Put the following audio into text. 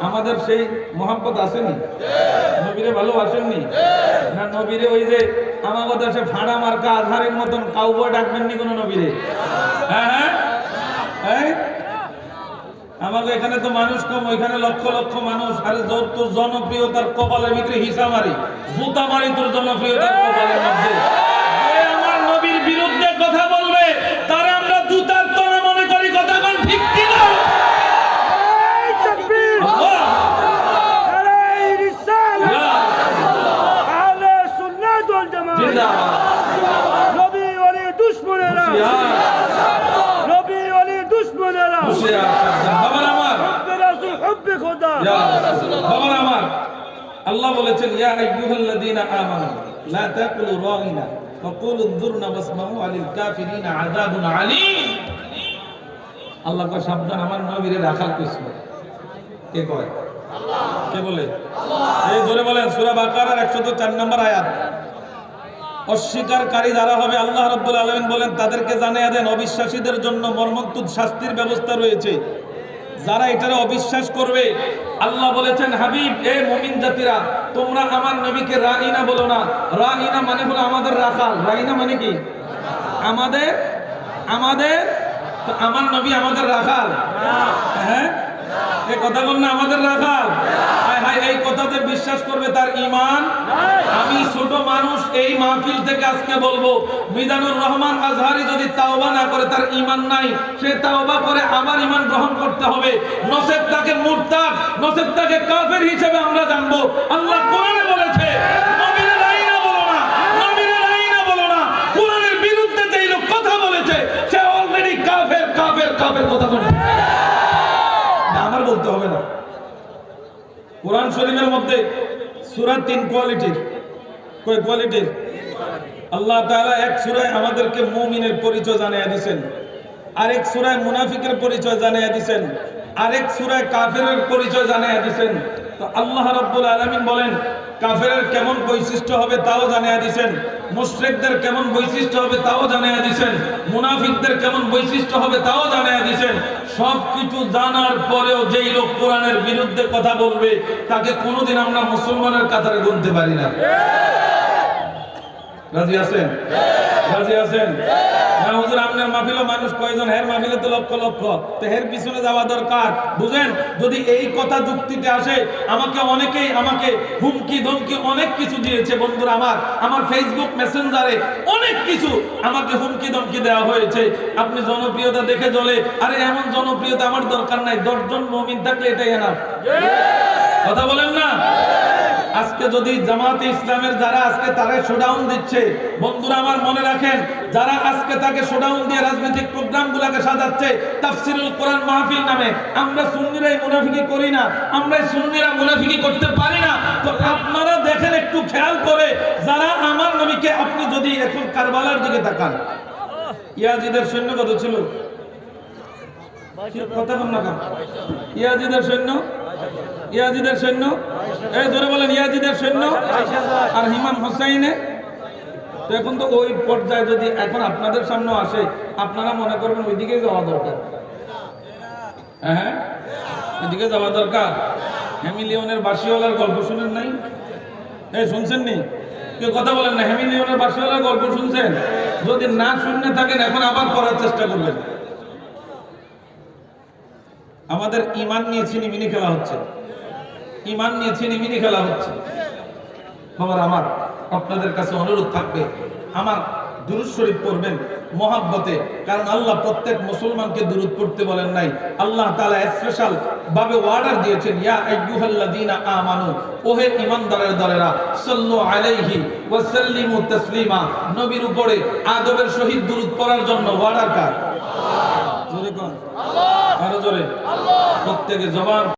আমাদের সেই মোহাম্মত আসেনি? নবীরে ভালোবাসেননি না? নবীরে ওই যে আমাদের দেশে ফাড়া মার্কা আজহারের মতন কাউবয় ডাকবেননি কোনো নবীরে? হ্যাঁ হ্যাঁ, আমাকে এখানে তো মানুষ কম, ওইখানে লক্ষ লক্ষ মানুষ। আরে তোর জনপ্রিয়তার কপালের ভিতরে হিসা মারি, জুতা মারি তোর জনপ্রিয়তার কপালের মধ্যে। আমার নবীর বিরুদ্ধে কথা বলবে তারা আমরা জুতার তলা মনে করি। কথা কোন ঠিক কিনা? আল্লাহ বলেছেন ইয়া আইয়ুহাল্লাযীনা আমানু লা তাকুলু রাঈনা ওয়া কুলু যুরনা ওয়াসমাউ আলিল কাফিরিনা আযাবুন আলীম। আল্লাহ কয় সাবধান, আমার নবীরে রাখাল কইছিল। কে কয়? আল্লাহ। কে বলে? আল্লাহ। এই জোরে বলেন সূরা বাকারার 104 নম্বর আয়াত। অস্বীকারী যারা হবে আল্লাহ রাব্বুল আলামিন বলেন তাদেরকে জানিয়ে দেন অবিশ্বাসীদের জন্য মর্মন্তুদ শাস্তির ব্যবস্থা রয়েছে। যারা এটারে অবিশ্বাস করবে আল্লাহ বলেছেন হাবিব, এ মুমিন জাতিরা, তোমরা আমার নবীকে রাঈনা বলো না। রাঈনা মানে হলো আমাদের রাখাল। রাঈনা মানে কি? আমাদের তো আমার নবী আমাদের রাখাল? হ্যাঁ, এই কথা বল না, আমাদের রাখাল। এই কথাতে বিশ্বাস করবে তার ঈমান। আমি ছোট মানুষ এই মাহফিল থেকে আজকে বলবো, মিজানুর রহমান আজহারি যদি তাওবা না করে তার ঈমান নাই। সে তাওবা করে আবার ঈমান গ্রহণ করতে হবে, নচেত তাকে মুরতাদ, নচেত তাকে কাফের হিসেবে আমরা জানবো। আল্লাহ কোরআনে বলেছে নবীর রাঈনা বলো না, নবীর রাঈনা বলো না। কোরআনের বিরুদ্ধে যেই লোক কথা বলেছে সে অলরেডি কাফের। কাফের কাফের কথা বলে আমার বলতে হবে না। কোরআন শরীফের মধ্যে সূরা 3 কোয়ালিটির। কয় কোয়ালিটির? আল্লাহ তাআলা এক সূরায় আমাদেরকে মুমিনের পরিচয় জানিয়ে দিবেন, আরেক সূরায় মুনাফিকের পরিচয় জানিয়ে দিবেন, আরেক সূরায় কাফেরের পরিচয় জানিয়ে দিবেন। তো আল্লাহ রাব্বুল আলামিন বলেন কাফেরের কেমন বৈশিষ্ট্য হবে তাও জানিয়ে দিবেন, মুশরিকদের কেমন বৈশিষ্ট্য হবে তাও জানিয়ে দিবেন, মুনাফিকদের কেমন বৈশিষ্ট্য হবে তাও জানিয়ে দিবেন। সবকিছু জানার পরেও যেই লোক কোরআনের বিরুদ্ধে কথা বলবে তাকে কোনোদিন আমরা মুসলমানের কাতারে গুনতে পারি না। রাজি আছেন? রাজি আছেন না? হুজুর আপনার মাহফিলে মানুষ কয়জন? হের মাহফিলে তো লক্ষ লক্ষ। তো হের পিছনে যাওয়া দরকার। বুঝেন, যদি এই কথা যুক্তিতে আসে, অনেকেই আমাকে হুমকি ধমকি অনেক কিছু দিয়েছে বন্ধুরা। আমার ফেসবুক মেসেঞ্জারে অনেক কিছু আমাকে হুমকি ধমকি দেওয়া হয়েছে। আপনি জনপ্রিয়তা দেখে চলে, আরে এমন জনপ্রিয়তা আমার দরকার নাই। 10 জন মুমিন থাকলে এটাই এনাফ। কথা বলেন না? আজকে যদি জামাতে ইসলামের যারা আজকে তারা শোডাউন দিচ্ছে, বন্ধুরা আমার মনে রাখেন, যারা আজকে তাকে শোডাউন দিয়ে রাজনৈতিক প্রোগ্রামগুলোকে সাজাচ্ছে তাফসিরুল কোরআন মাহফিল নামে, আমরা সুন্নিরাই মুনাফিকি করি না, আমরা সুন্নিরা মুনাফিকি করতে পারি না। তো আপনারা দেখেন একটু খেয়াল করে, যারা আমার নবীকে, আপনি যদি এখন কারবালার দিকে তাকান, ইয়াজিদের সৈন্য কত ছিল? কথা বল না, ইয়াজিদের সৈন্য এই ধরে বলেন ইয়াজিদের সৈন্য। আর ইমাম হোসাইনে তো এখন তো ওই পর্যায়ে যদি এখন আপনাদের সামনে আসে, আপনারা মনে করবেন ওইদিকে যাওয়া দরকার। হ্যাঁ, ওইদিকে যাওয়া দরকার। হেমিলিয়নের বাসিওয়ালার গল্প শুনেন নাই? শুনছেন নি? কেউ কথা বলেন না। হেমিলিয়নের বাসিওয়ালার গল্প শুনছেন? যদি না শুনে থাকেন এখন আবার পড়ার চেষ্টা করবেন। আমাদের ঈমান নিয়ে ছিনিমিনি খেলা হচ্ছে, ঈমান নিয়ে ছিনিমিনি খেলা হচ্ছে। খবর আমার আপনাদের কাছে অনুরোধ থাকবে, আমার দুরূদ শরীফ পড়বেন মহাব্বতে, কারণ আল্লাহ প্রত্যেক মুসলমানকে দুরূদ পড়তে বলেন নাই। আল্লাহ তাআলা স্পেশাল ভাবে অর্ডার দিয়েছেন, ইয়া আইয়ুহাল্লাযীনা আমানু, ওহে ঈমানদারের দলেরা, সাল্লু আলাইহি ওয়া সাল্লিমু তাসলিমা, নবীর উপরে আদবের সহিত দুরূদ পড়ার জন্য অর্ডার কার? আল্লাহ। জোরে কোন? আল্লাহ। আরো জোরে। আল্লাহ। প্রত্যেকে জবান